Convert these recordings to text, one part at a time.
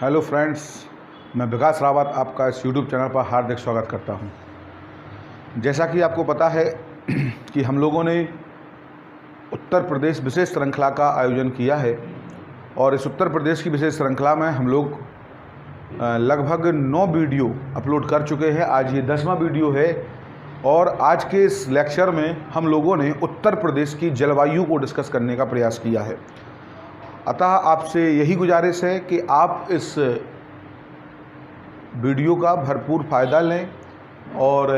Hello friends, मैं विकास रावत आपका इस यूट्यूब चैनल पर हार्दिक स्वागत करता हूं। जैसा कि आपको पता है कि हम लोगों ने उत्तर प्रदेश विशेष श्रृंखला का आयोजन किया है और इस उत्तर प्रदेश की विशेष श्रृंखला में हम लोग लगभग 9 वीडियो अपलोड कर चुके हैं। आज ये 10वां वीडियो है और आज के इस लेक्चर में हम लोगों ने उत्तर प्रदेश की जलवायु को डिस्कस करने का प्रयास किया है। अतः आपसे यही गुजारिश है कि आप इस वीडियो का भरपूर फ़ायदा लें और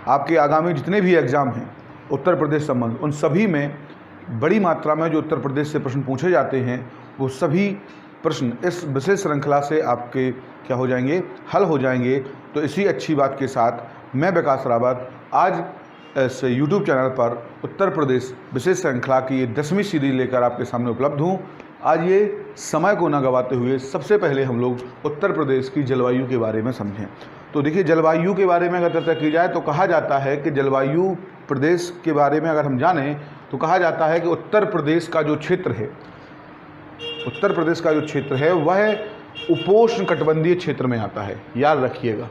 आपके आगामी जितने भी एग्ज़ाम हैं उत्तर प्रदेश संबंध, उन सभी में बड़ी मात्रा में जो उत्तर प्रदेश से प्रश्न पूछे जाते हैं वो सभी प्रश्न इस विशेष श्रृंखला से आपके क्या हो जाएंगे, हल हो जाएंगे। तो इसी अच्छी बात के साथ मैं विकास रावत आज इस यूट्यूब चैनल पर उत्तर प्रदेश विशेष श्रृंखला की ये 10वीं सीरीज लेकर आपके सामने उपलब्ध हूँ। आज ये समय को न गंवाते हुए सबसे पहले हम लोग उत्तर प्रदेश की जलवायु के बारे में समझें। तो देखिए, जलवायु के बारे में अगर चर्चा की जाए तो कहा जाता है कि जलवायु प्रदेश के बारे में अगर हम जानें तो कहा जाता है कि उत्तर प्रदेश का जो क्षेत्र है, उत्तर प्रदेश का जो क्षेत्र है वह उपोष्ण कटिबंधीय क्षेत्र में आता है। याद रखिएगा,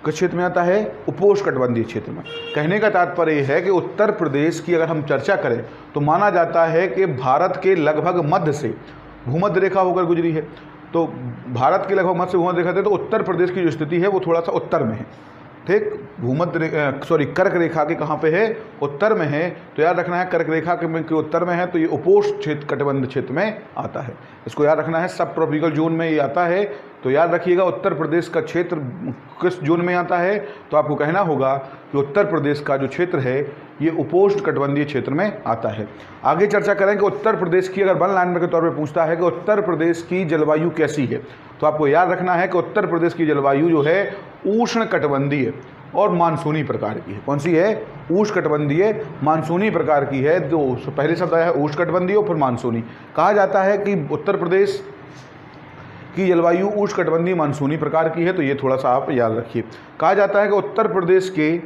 किस क्षेत्र में आता है? उपोष्ण कटिबंधीय क्षेत्र में। कहने का तात्पर्य यह है कि उत्तर प्रदेश की अगर हम चर्चा करें तो माना जाता है कि भारत के लगभग मध्य से भूमध्य रेखा होकर गुजरी है। तो भारत के लगभग मध्य से भूमध्य रेखा थे, तो उत्तर प्रदेश की जो स्थिति है वो थोड़ा सा उत्तर में है। ठीक, कर्क रेखा के कहाँ पे है? उत्तर में है। तो याद रखना है कर्क रेखा के उत्तर में है, तो ये उपोष्ण क्षेत्र कटिबंध क्षेत्र में आता है। इसको याद रखना है, सब ट्रॉपिकल जोन में ये आता है। तो याद रखिएगा उत्तर प्रदेश का क्षेत्र किस जोन में आता है, तो आपको कहना होगा कि उत्तर प्रदेश का जो क्षेत्र है ये उपोष्ण कटिबंधीय क्षेत्र में आता है। आगे चर्चा करें कि उत्तर प्रदेश की अगर वन लाइनर के तौर पर पूछता है कि उत्तर प्रदेश की जलवायु कैसी है, तो आपको याद रखना है कि उत्तर प्रदेश की जलवायु जो है उष्ण कटिबंधीय और मानसूनी प्रकार की है। कौन सी है? उष्ण कटिबंधीय मानसूनी प्रकार की है। तो पहले शब्द आया है उष्ण कटिबंधीय और फिर मानसूनी। कहा जाता है कि उत्तर प्रदेश की जलवायु उष्ण कटिबंधीय मानसूनी प्रकार की है, तो ये थोड़ा सा आप याद रखिए। कहा जाता है कि उत्तर प्रदेश के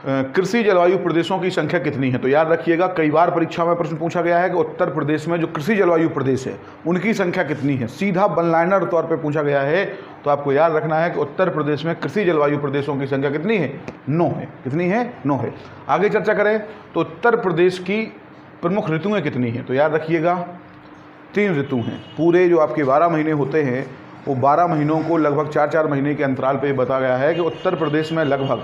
कृषि जलवायु प्रदेशों की संख्या कितनी है, तो याद रखिएगा कई बार परीक्षा में प्रश्न पूछा गया है कि उत्तर प्रदेश में जो कृषि जलवायु प्रदेश है उनकी संख्या कितनी है। सीधा वन लाइनर तौर पर पूछा गया है, तो आपको याद रखना है कि उत्तर प्रदेश में कृषि जलवायु प्रदेशों की संख्या कितनी है? 9 है। कितनी है? 9 है। आगे चर्चा करें तो उत्तर प्रदेश की प्रमुख ऋतुएँ कितनी हैं, तो याद रखिएगा 3 ऋतु हैं। पूरे जो आपके 12 महीने होते हैं वो 12 महीनों को लगभग 4-4 महीने के अंतराल पे बताया गया है कि उत्तर प्रदेश में लगभग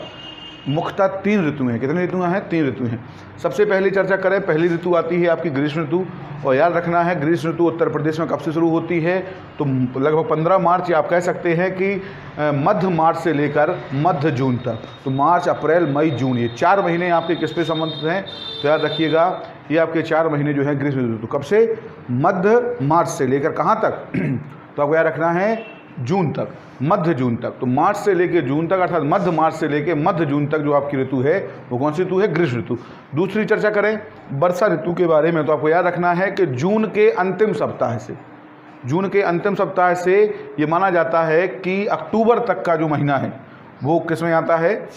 मुख्यतः 3 ऋतुएँ हैं। कितनी ऋतुएँ हैं? 3 ऋतु हैं। सबसे पहले चर्चा करें, पहली ऋतु आती है आपकी ग्रीष्म ऋतु। और याद रखना है ग्रीष्म ऋतु उत्तर प्रदेश में कब से शुरू होती है, तो लगभग 15 मार्च, या आप कह सकते हैं कि मध्य मार्च से लेकर मध्य जून तक। तो मार्च, अप्रैल, मई, जून, ये 4 महीने आपके किस पे संबंधित हैं, तो याद रखिएगा ये आपके 4 महीने जो हैं ग्रीष्म ऋतु। कब से? मध्य मार्च से लेकर कहाँ तक? तो आपको याद रखना है जून तक, मध्य जून तक। तो मार्च से लेकर जून तक, अर्थात मध्य मार्च से लेकर मध्य जून तक जो आपकी ऋतु है वो कौन सी ऋतु है? ग्रीष्म ऋतु। दूसरी चर्चा करें वर्षा ऋतु के बारे में, तो आपको याद रखना है कि जून के अंतिम सप्ताह से ये माना जाता है कि अक्टूबर तक का जो महीना है वो किस में आता है?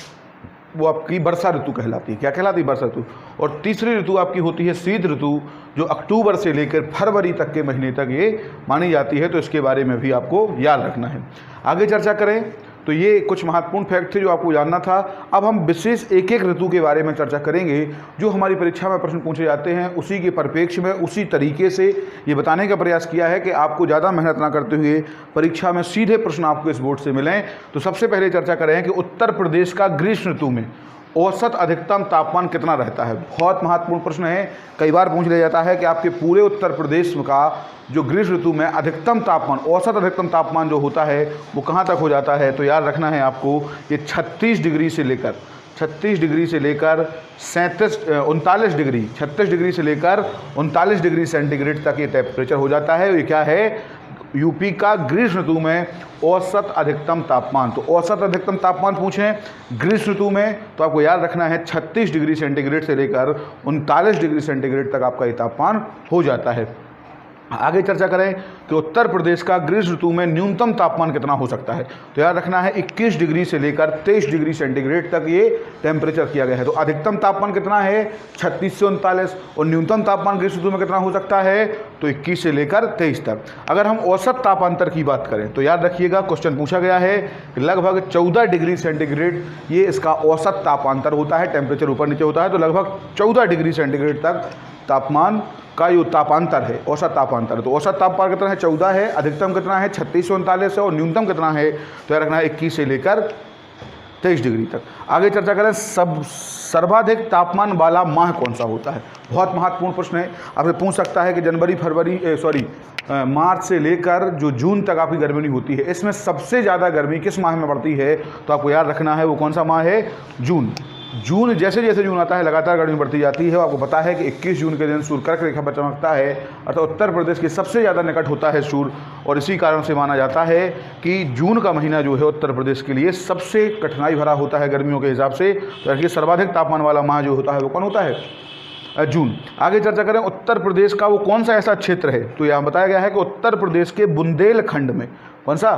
वो आपकी वर्षा ऋतु कहलाती है। क्या कहलाती है? वर्षा ऋतु। और तीसरी ऋतु आपकी होती है शीत ऋतु, जो अक्टूबर से लेकर फरवरी तक के महीने तक ये मानी जाती है। तो इसके बारे में भी आपको याद रखना है। आगे चर्चा करें तो ये कुछ महत्वपूर्ण फैक्ट थे जो आपको जानना था। अब हम विशेष एक एक ऋतु के बारे में चर्चा करेंगे। जो हमारी परीक्षा में प्रश्न पूछे जाते हैं उसी के परिप्रेक्ष्य में, उसी तरीके से ये बताने का प्रयास किया है कि आपको ज़्यादा मेहनत ना करते हुए परीक्षा में सीधे प्रश्न आपको इस बोर्ड से मिलें। तो सबसे पहले चर्चा करें कि उत्तर प्रदेश का ग्रीष्म ऋतु में औसत अधिकतम तापमान कितना रहता है। बहुत महत्वपूर्ण प्रश्न है, कई बार पूछ लिया जाता है कि आपके पूरे उत्तर प्रदेश का जो ग्रीष्म ऋतु में अधिकतम तापमान, औसत अधिकतम तापमान जो होता है वो कहाँ तक हो जाता है, तो याद रखना है आपको ये 36 डिग्री से लेकर 39 डिग्री से लेकर 39 डिग्री सेंटीग्रेड तक ये टेम्परेचर हो जाता है। ये क्या है? यूपी का ग्रीष्म ऋतु में औसत अधिकतम तापमान। तो औसत अधिकतम तापमान पूछें ग्रीष्म ऋतु में तो आपको याद रखना है 36 डिग्री सेंटीग्रेड से लेकर 39 डिग्री सेंटीग्रेड तक आपका ये तापमान हो जाता है। आगे चर्चा करें कि उत्तर प्रदेश का ग्रीष्म ऋतु में न्यूनतम तापमान कितना हो सकता है, तो याद रखना है 21 डिग्री से लेकर 23 डिग्री सेंटीग्रेड तक ये टेम्परेचर किया गया है। तो अधिकतम तापमान कितना है? 36 से 39, और न्यूनतम तापमान ग्रीष्म ऋतु में कितना हो सकता है? तो 21 से लेकर 23 तक। अगर हम औसत तापांतर की बात करें तो याद रखिएगा क्वेश्चन पूछा गया है कि लगभग 14 डिग्री सेंटीग्रेड ये इसका औसत तापांतर होता है, टेम्परेचर ऊपर नीचे होता है, तो लगभग 14 डिग्री सेंटीग्रेड तक तापमान का जो तापांतर है, औसत तापांतर, तो औसत तापमान कितना है 14 है, अधिकतम कितना है 36 से 39 है और न्यूनतम कितना है तो याद रखना है 21 से लेकर 23 डिग्री तक। आगे चर्चा करें सर्वाधिक तापमान वाला माह कौन सा होता है। बहुत महत्वपूर्ण प्रश्न है, आपसे पूछ सकता है कि मार्च से लेकर जो जून तक आपकी गर्मी होती है, इसमें सबसे ज़्यादा गर्मी किस माह में पड़ती है, तो आपको याद रखना है वो कौन सा माह है, जून। जून जैसे जैसे जून आता है लगातार गर्मी बढ़ती जाती है। आपको पता है कि 21 जून के दिन सूर्य कर्क रेखा पर चमकता है, अर्थात उत्तर प्रदेश के सबसे ज़्यादा निकट होता है सूर्य, और इसी कारण से माना जाता है कि जून का महीना जो है उत्तर प्रदेश के लिए सबसे कठिनाई भरा होता है गर्मियों के हिसाब से। तो देखिए सर्वाधिक तापमान वाला माह जो होता है वो कौन होता है, जून। आगे चर्चा करें उत्तर प्रदेश का वो कौन सा ऐसा क्षेत्र है, तो यहाँ बताया गया है कि उत्तर प्रदेश के बुंदेलखंड में, कौन सा,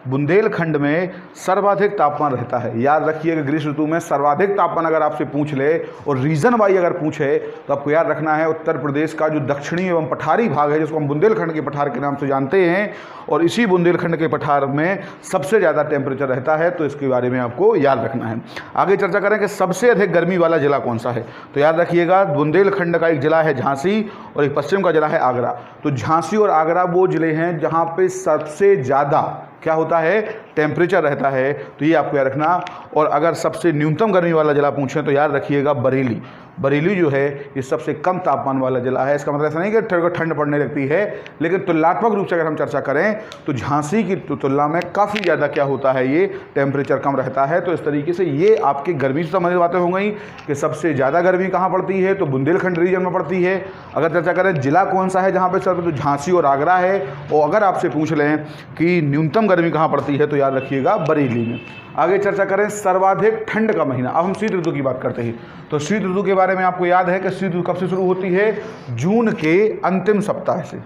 बुंदेलखंड में सर्वाधिक तापमान रहता है। याद रखिए कि ग्रीष्म ऋतु में सर्वाधिक तापमान अगर आपसे पूछ ले और रीजन वाई अगर पूछे तो आपको याद रखना है उत्तर प्रदेश का जो दक्षिणी एवं पठारी भाग है, जिसको हम बुंदेलखंड के पठार के नाम से जानते हैं, और इसी बुंदेलखंड के पठार में सबसे ज़्यादा टेम्परेचर रहता है, तो इसके बारे में आपको याद रखना है। आगे चर्चा करें कि सबसे अधिक गर्मी वाला जिला कौन सा है, तो याद रखिएगा बुंदेलखंड का एक जिला है झांसी और एक पश्चिम का जिला है आगरा। तो झांसी और आगरा वो जिले हैं जहाँ पे सबसे ज़्यादा क्या होता है, टेम्परेचर रहता है, तो ये आपको याद रखना। और अगर सबसे न्यूनतम गर्मी वाला जिला पूछें तो याद रखिएगा बरेली। बरेली जो है ये सबसे कम तापमान वाला जिला है। इसका मतलब ऐसा नहीं कि ठंड पड़ने लगती है, लेकिन तुलनात्मक रूप से अगर हम चर्चा करें तो झांसी की तुलना में काफ़ी ज़्यादा क्या होता है, ये टेम्परेचर कम रहता है। तो इस तरीके से ये आपकी गर्मी से संबंधित बातें हो गई कि सबसे ज़्यादा गर्मी कहाँ पड़ती है, तो बुंदेलखंड रीजन में पड़ती है। अगर चर्चा करें जिला कौन सा है जहाँ पर सर, तो झांसी और आगरा है। और अगर आपसे पूछ लें कि न्यूनतम गर्मी कहाँ पड़ती है, तो याद रखिएगा बरेली में। आगे चर्चा करें सर्वाधिक ठंड का महीना। अब हम शीत ऋतु की बात करते हैं, तो शीत ऋतु के बारे में आपको याद है कि शीत ऋतु कब से शुरू होती है, जून के अंतिम सप्ताह से,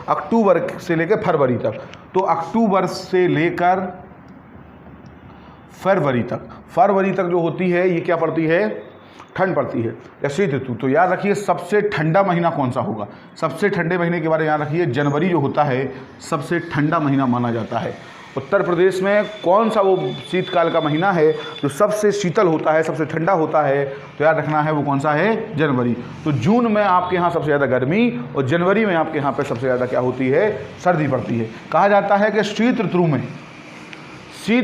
अक्टूबर से लेकर फरवरी तक। तो अक्टूबर से लेकर फरवरी तक जो होती है ये क्या पड़ती है, ठंड पड़ती है या शीत ऋतु। तो याद रखिए सबसे ठंडा महीना कौन सा होगा, सबसे ठंडे महीने के बारे में याद रखिए जनवरी जो होता है सबसे ठंडा महीना माना जाता है। उत्तर प्रदेश में कौन सा वो शीतकाल का महीना है जो सबसे शीतल होता है, सबसे ठंडा होता है, तो याद रखना है वो कौन सा है, जनवरी। तो जून में आपके यहाँ सबसे ज़्यादा गर्मी और जनवरी में आपके यहाँ पे सबसे ज़्यादा क्या होती है, सर्दी पड़ती है। कहा जाता है कि शीत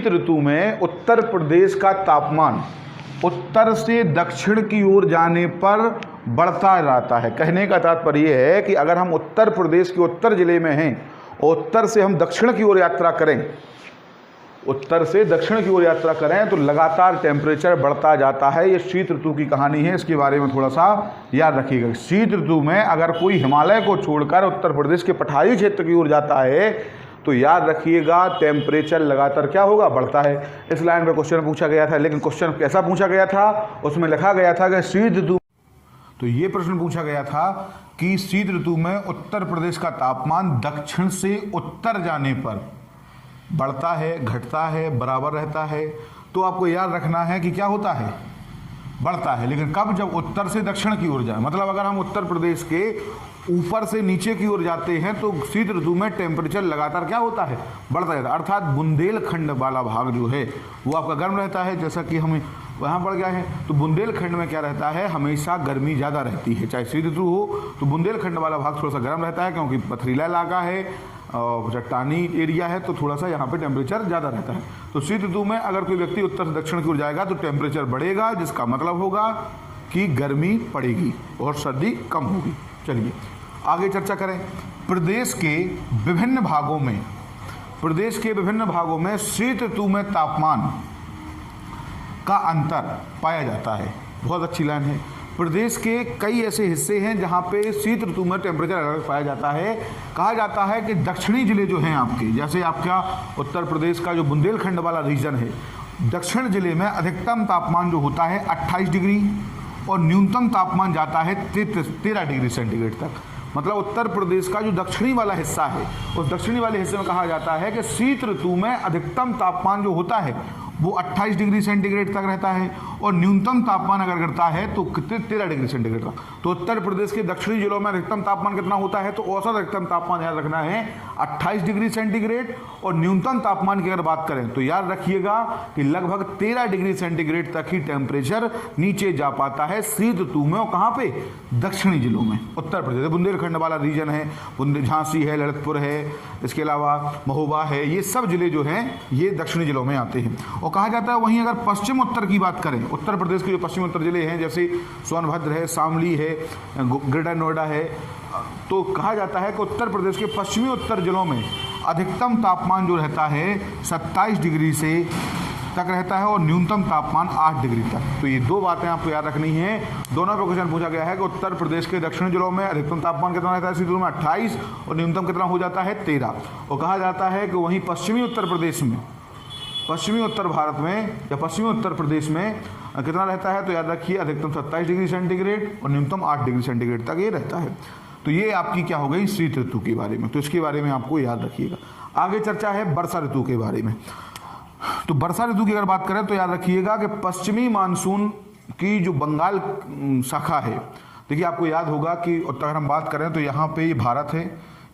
ऋतु में उत्तर प्रदेश का तापमान उत्तर से दक्षिण की ओर जाने पर बढ़ता रहता है। कहने का तात्पर्य है कि अगर हम उत्तर प्रदेश के उत्तर जिले में हैं और उत्तर से हम दक्षिण की ओर यात्रा करें, तो लगातार टेम्परेचर बढ़ता जाता है। ये शीत ऋतु की कहानी है, इसके बारे में थोड़ा सा याद रखिएगा। शीत ऋतु में अगर कोई हिमालय को छोड़कर उत्तर प्रदेश के पठारी क्षेत्र की ओर जाता है तो याद रखिएगा टेम्परेचर लगातार क्या होगा, बढ़ता है। इस लाइन में क्वेश्चन पूछा गया था, लेकिन क्वेश्चन कैसा पूछा गया था, उसमें लिखा गया था कि शीत ऋतु, तो ये प्रश्न पूछा गया था कि शीत ऋतु में उत्तर प्रदेश का तापमान दक्षिण से उत्तर जाने पर बढ़ता है, घटता है, बराबर रहता है। तो आपको याद रखना है कि क्या होता है, बढ़ता है। लेकिन कब, जब उत्तर से दक्षिण की ओर जाए। मतलब अगर हम उत्तर प्रदेश के ऊपर से नीचे की ओर जाते हैं तो शीत ऋतु में टेम्परेचर लगातार क्या होता है, बढ़ता रहता है। अर्थात बुंदेलखंड वाला भाग जो है वो आपका गर्म रहता है, जैसा कि हम वहाँ बढ़ गया है। तो बुंदेलखंड में क्या रहता है, हमेशा गर्मी ज़्यादा रहती है, चाहे शीत ऋतु हो। तो बुंदेलखंड वाला भाग थोड़ा सा गर्म रहता है क्योंकि पथरीला इलाका है और चट्टानी एरिया है, तो थोड़ा सा यहाँ पे टेम्परेचर ज़्यादा रहता है। तो शीत ऋतु में अगर कोई व्यक्ति उत्तर से दक्षिण की ओर जाएगा तो टेम्परेचर बढ़ेगा, जिसका मतलब होगा कि गर्मी पड़ेगी और सर्दी कम होगी। चलिए आगे चर्चा करें। प्रदेश के विभिन्न भागों में शीत ऋतु में तापमान का अंतर पाया जाता है। बहुत अच्छी लाइन है। प्रदेश के कई ऐसे हिस्से हैं जहाँ पे शीत ऋतु में टेम्परेचर अलग पाया जाता है। कहा जाता है कि दक्षिणी जिले जो हैं आपके, जैसे आपका उत्तर प्रदेश का जो बुंदेलखंड वाला रीजन है, दक्षिण जिले में अधिकतम तापमान जो होता है 28 डिग्री और न्यूनतम तापमान जाता है 13 डिग्री सेंटीग्रेड तक। मतलब उत्तर प्रदेश का जो दक्षिणी वाला हिस्सा है, उस दक्षिणी वाले हिस्से में कहा जाता है कि शीत ऋतु में अधिकतम तापमान जो होता है वो 28 डिग्री सेंटीग्रेड तक रहता है, और न्यूनतम तापमान अगर गिरता है तो कितने 13 डिग्री सेंटीग्रेड तक। तो उत्तर प्रदेश के दक्षिणी जिलों में अधिकतम तापमान कितना होता है, तो औसत अधिकतम तापमान याद रखना है 28 डिग्री सेंटीग्रेड, और न्यूनतम तापमान की अगर बात करें तो याद रखिएगा कि लगभग 13 डिग्री सेंटीग्रेड तक ही टेम्परेचर नीचे जा पाता है शीत ऋतु में। और कहाँ पे, दक्षिणी जिलों में। उत्तर प्रदेश बुंदेलखंड वाला रीजन है, झांसी है, ललितपुर है, इसके अलावा महोबा है, ये सब जिले जो हैं ये दक्षिणी जिलों में आते हैं। और कहा जाता है वहीं अगर पश्चिम उत्तर की बात करें, उत्तर प्रदेश के जो पश्चिम उत्तर जिले हैं जैसे सोनभद्र है, शामली है, ग्रेटर नोएडा है, तो कहा जाता है कि उत्तर प्रदेश के पश्चिमी उत्तर जिलों में अधिकतम तापमान जो रहता है 27 डिग्री से तक रहता है, और न्यूनतम तापमान 8 डिग्री तक। तो ये दो बातें आपको याद रखनी है। दोनों पे क्वेश्चन पूछा गया है कि उत्तर प्रदेश के दक्षिण जिलों में अधिकतम तापमान कितना रहता है शीत ऋतु में 28, और न्यूनतम कितना हो जाता है 13। और कहा जाता है कि वहीं पश्चिमी उत्तर प्रदेश में, पश्चिमी उत्तर भारत में या पश्चिमी उत्तर प्रदेश में कितना रहता है, तो याद रखिए अधिकतम 27 डिग्री सेंटीग्रेड और न्यूनतम 8 डिग्री सेंटीग्रेड तक ये रहता है। तो ये आपकी क्या हो गई, शीत ऋतु के बारे में। तो इसके बारे में आपको याद रखिएगा। आगे चर्चा है वर्षा ऋतु के बारे में। तो वर्षा ऋतु की अगर बात करें तो याद रखिएगा कि पश्चिमी मानसून की जो बंगाल शाखा है, देखिए आपको याद होगा कि अगर हम बात करें तो यहाँ पे ये भारत है,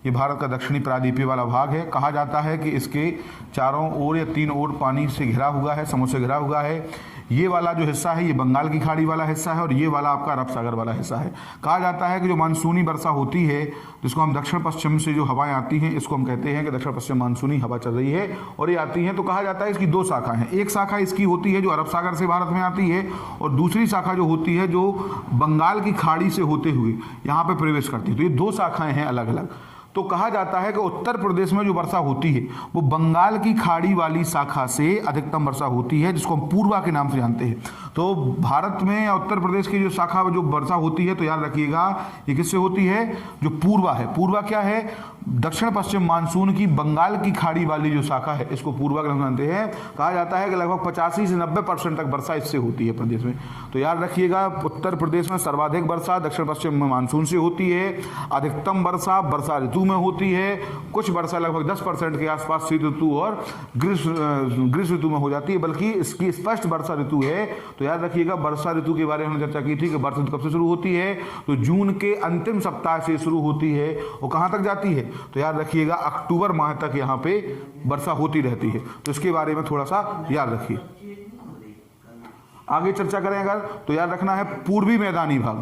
ये भारत का दक्षिणी प्रायद्वीपीय वाला भाग है। कहा जाता है कि इसके चारों ओर या 3 ओर पानी से घिरा हुआ है, समुद्र से घिरा हुआ है। ये वाला जो हिस्सा है ये बंगाल की खाड़ी वाला हिस्सा है, और ये वाला आपका अरब सागर वाला हिस्सा है। कहा जाता है कि जो मानसूनी वर्षा होती है, जिसको हम दक्षिण पश्चिम से जो हवाएं आती हैं, इसको हम कहते हैं कि दक्षिण पश्चिम मानसूनी हवा चल रही है और ये आती हैं। तो कहा जाता है इसकी 2 शाखा हैं। एक शाखा इसकी होती है जो अरब सागर से भारत में आती है, और दूसरी शाखा जो होती है जो बंगाल की खाड़ी से होते हुए यहाँ पर प्रवेश करती है। तो ये 2 शाखाएँ हैं अलग अलग। तो कहा जाता है कि उत्तर प्रदेश में जो वर्षा होती है वो बंगाल की खाड़ी वाली शाखा से अधिकतम वर्षा होती है, जिसको हम पूर्वा के नाम से जानते हैं। तो भारत में या उत्तर प्रदेश की जो शाखा जो वर्षा होती है, तो याद रखिएगा ये किससे होती है, जो पूर्वा है। पूर्वा क्या है, दक्षिण पश्चिम मानसून की बंगाल की खाड़ी वाली जो शाखा है, इसको पूर्वा के नाम से जानते हैं। कहा जाता है कि लगभग 85 से 90% तक वर्षा इससे होती है प्रदेश में। तो याद रखिएगा उत्तर प्रदेश में सर्वाधिक वर्षा दक्षिण पश्चिम मानसून से होती है। अधिकतम वर्षा वर्षा ऋतु में होती है। कुछ वर्षा लगभग 10% के आसपास शीत ऋतु और ग्रीष्म ऋतु में हो जाती है, बल्कि इसकी स्पष्ट वर्षा ऋतु है। तो याद रखिएगा वर्षा ऋतु के बारे में हमने चर्चा की थी कि वर्षा ऋतु कब से शुरू होती है, तो जून के अंतिम सप्ताह से शुरू होती है और कहाँ तक जाती है, तो याद रखिएगा अक्टूबर माह तक यहाँ पे वर्षा होती रहती है। तो इसके बारे में थोड़ा सा याद रखिए। आगे चर्चा करें अगर, तो याद रखना है पूर्वी मैदानी भाग।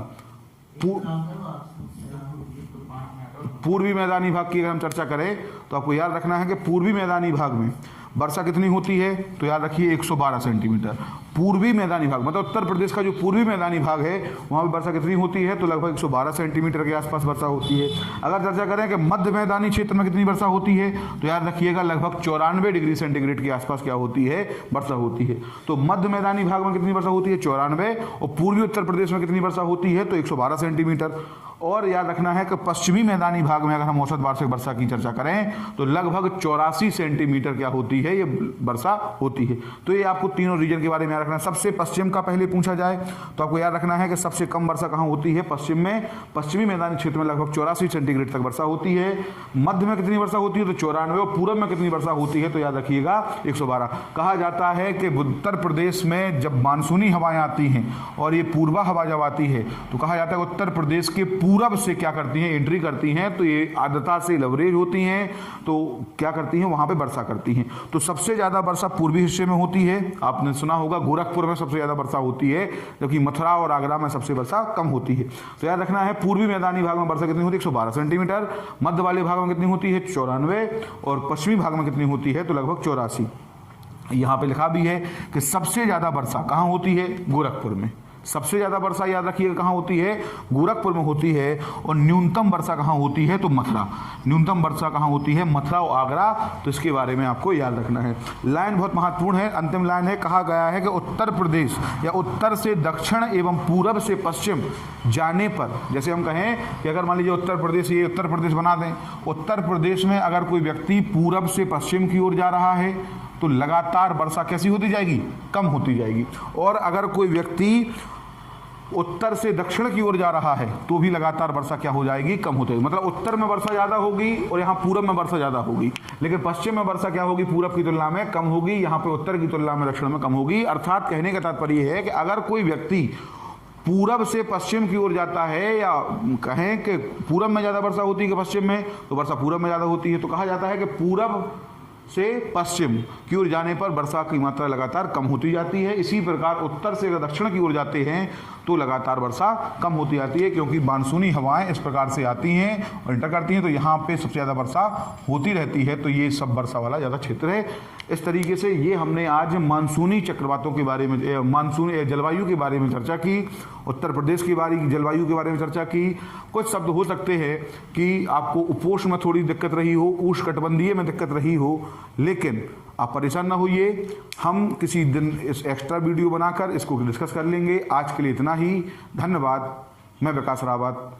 पूर्वी मैदानी भाग की अगर हम चर्चा करें तो आपको याद रखना है कि पूर्वी मैदानी भाग में वर्षा कितनी होती है, तो याद रखिए 112 सेंटीमीटर। पूर्वी मैदानी भाग मतलब उत्तर प्रदेश का जो पूर्वी मैदानी भाग है वहाँ भी वर्षा कितनी होती है, तो लगभग 112 सेंटीमीटर के आसपास वर्षा होती है। अगर चर्चा करें कि मध्य मैदानी क्षेत्र में कितनी वर्षा होती है, तो याद रखिएगा लगभग 94 डिग्री सेंटीग्रेड के आसपास क्या होती है, वर्षा होती है। तो मध्य मैदानी भाग में कितनी वर्षा होती है, 94, और पूर्वी उत्तर प्रदेश में कितनी वर्षा होती है, तो 112 सेंटीमीटर। और याद रखना है कि पश्चिमी मैदानी भाग में अगर हम औसत वार्षिक वर्षा की चर्चा करें तो लगभग 84 सेंटीमीटर क्या होती है, ये वर्षा होती है। तो ये आपको तीनों रीजन के बारे में याद रखना है। सबसे पश्चिम का पहले पूछा जाए तो आपको याद रखना है कि सबसे कम वर्षा कहाँ होती है, पश्चिम में। पश्चिमी मैदानी क्षेत्र में लगभग 84 सेंटीग्रेड तक वर्षा होती है। मध्य में कितनी वर्षा होती है, तो 94, और पूर्व में कितनी वर्षा होती है, तो याद रखिएगा 112। कहा जाता है कि उत्तर प्रदेश में जब मानसूनी हवाएं आती हैं और ये पूर्वा हवा जब आती है तो कहा जाता है उत्तर प्रदेश के पूरब से क्या करती हैं, एंट्री करती हैं, तो ये आर्द्रता से लवरेज होती हैं, तो क्या करती हैं, वहाँ पे वर्षा करती हैं। तो सबसे ज़्यादा वर्षा पूर्वी हिस्से में होती है। आपने सुना होगा गोरखपुर में सबसे ज़्यादा वर्षा होती है, जबकि मथुरा और आगरा में सबसे वर्षा कम होती है। तो याद रखना है पूर्वी मैदानी भाग में वर्षा कितनी होती है, 112 सेंटीमीटर। मध्य वाले भाग में कितनी होती है, 94, और पश्चिमी भाग में कितनी होती है, तो लगभग 84। यहाँ पे लिखा भी है कि सबसे ज़्यादा वर्षा कहाँ होती है, गोरखपुर में। सबसे ज़्यादा वर्षा याद रखिएगा कहाँ होती है, गोरखपुर में होती है। और न्यूनतम वर्षा कहाँ होती है, तो मथुरा। न्यूनतम वर्षा कहाँ होती है, मथुरा और आगरा। तो इसके बारे में आपको याद रखना है। लाइन बहुत महत्वपूर्ण है, अंतिम लाइन है। कहा गया है कि उत्तर प्रदेश या उत्तर से दक्षिण एवं पूरब से पश्चिम जाने पर, जैसे हम कहें कि अगर मान लीजिए उत्तर प्रदेश, ये उत्तर प्रदेश बना दें, उत्तर प्रदेश में अगर कोई व्यक्ति पूरब से पश्चिम की ओर जा रहा है तो लगातार वर्षा कैसी होती जाएगी, कम होती जाएगी। और अगर कोई व्यक्ति उत्तर से दक्षिण की ओर जा रहा है तो भी लगातार वर्षा क्या हो जाएगी, कम होती है। मतलब उत्तर में वर्षा ज़्यादा होगी और यहाँ पूरब में वर्षा ज़्यादा होगी, लेकिन पश्चिम में वर्षा क्या होगी, पूरब की तुलना में कम होगी, यहाँ पे उत्तर की तुलना में दक्षिण में कम होगी। अर्थात कहने का तात्पर्य है कि अगर कोई व्यक्ति पूरब से पश्चिम की ओर जाता है, या कहें कि पूरब में ज़्यादा वर्षा होती है कि पश्चिम में, तो वर्षा पूरब में ज़्यादा होती है, तो कहा जाता है कि पूरब से पश्चिम की ओर जाने पर वर्षा की मात्रा लगातार कम होती जाती है। इसी प्रकार उत्तर से अगर दक्षिण की ओर जाते हैं तो लगातार वर्षा कम होती जाती है, क्योंकि मानसूनी हवाएं इस प्रकार से आती हैं और इंटर करती हैं, तो यहाँ पे सबसे ज़्यादा वर्षा होती रहती है। तो ये सब वर्षा वाला ज़्यादा क्षेत्र है। इस तरीके से ये हमने आज मानसूनी चक्रवातों के बारे में, मानसूनी जलवायु के बारे में चर्चा की, उत्तर प्रदेश की जलवायु के बारे में चर्चा की। कुछ शब्द हो सकते हैं कि आपको उपोष्ण में थोड़ी दिक्कत रही हो, उष्णकटिबंधीय में दिक्कत रही हो, लेकिन आप परेशान ना होइए, हम किसी दिन इस एक्स्ट्रा वीडियो बनाकर इसको डिस्कस कर लेंगे। आज के लिए इतना ही, धन्यवाद। मैं विकास रावत।